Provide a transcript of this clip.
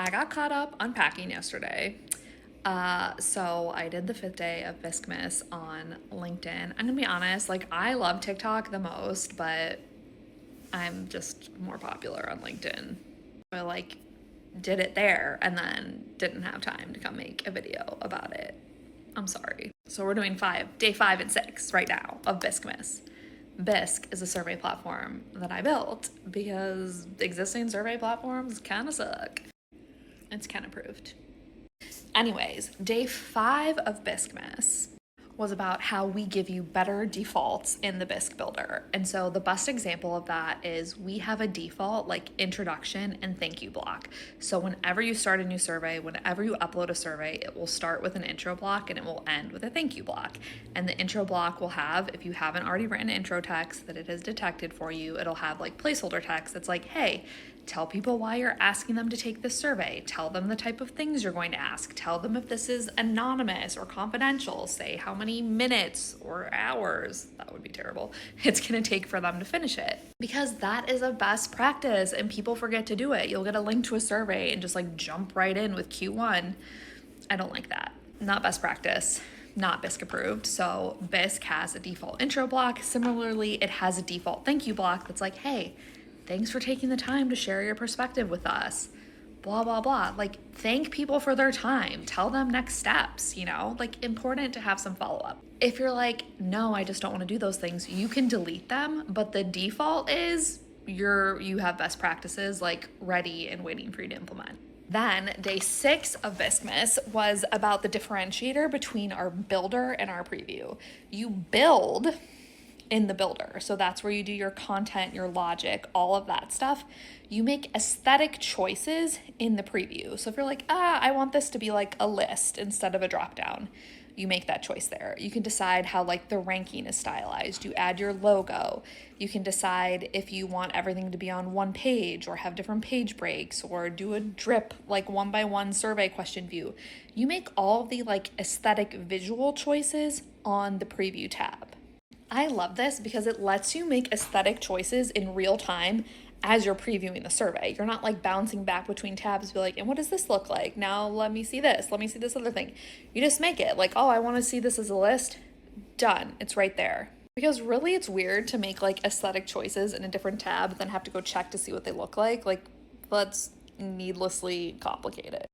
I got caught up unpacking yesterday. So I did the 5th day of Bisquemas on LinkedIn. I'm gonna be honest, like I love TikTok the most, but I'm just more popular on LinkedIn. I did it there and then didn't have time to come make a video about it. I'm sorry. So we're doing day 5 and 6 right now of Bisquemas. Bisq is a survey platform that I built because existing survey platforms kind of suck. It's kind of proved. Anyways, day 5 of Bisquemas was about how we give you better defaults in the Bisq builder. And so the best example of that is we have a default like introduction and thank you block. So whenever you start a new survey, whenever you upload a survey, it will start with an intro block and it will end with a thank you block. And the intro block will have, if you haven't already written intro text that it has detected for you, it'll have like placeholder text that's like, hey, tell people why you're asking them to take this survey. Tell them the type of things you're going to ask. Tell them if this is anonymous or confidential. Say how many minutes or hours, that would be terrible, it's going to take for them to finish it. Because that is a best practice and people forget to do it. You'll get a link to a survey and just like jump right in with Q1. I don't like that. Not best practice. Not Bisq approved. So Bisq has a default intro block. Similarly, it has a default thank you block that's like, hey, thanks for taking the time to share your perspective with us, blah, blah, blah. Like, thank people for their time. Tell them next steps, like important to have some follow-up. If you're like, no, I just don't want to do those things, you can delete them, but the default is you have best practices like ready and waiting for you to implement. Then day 6 of Bisquemas was about the differentiator between our builder and our preview. You build in the builder. So that's where you do your content, your logic, all of that stuff. You make aesthetic choices in the preview. So if you're like, I want this to be like a list instead of a drop down, you make that choice there. You can decide how like the ranking is stylized. You add your logo. You can decide if you want everything to be on one page or have different page breaks or do a drip like 1-by-1 survey question view. You make all of the like aesthetic visual choices on the preview tab. I love this because it lets you make aesthetic choices in real time as you're previewing the survey. You're not like bouncing back between tabs to be like, and what does this look like? Now let me see this. Let me see this other thing. You just make it like, oh, I want to see this as a list. Done. It's right there. Because really it's weird to make like aesthetic choices in a different tab, then have to go check to see what they look like. Like, let's needlessly complicate it.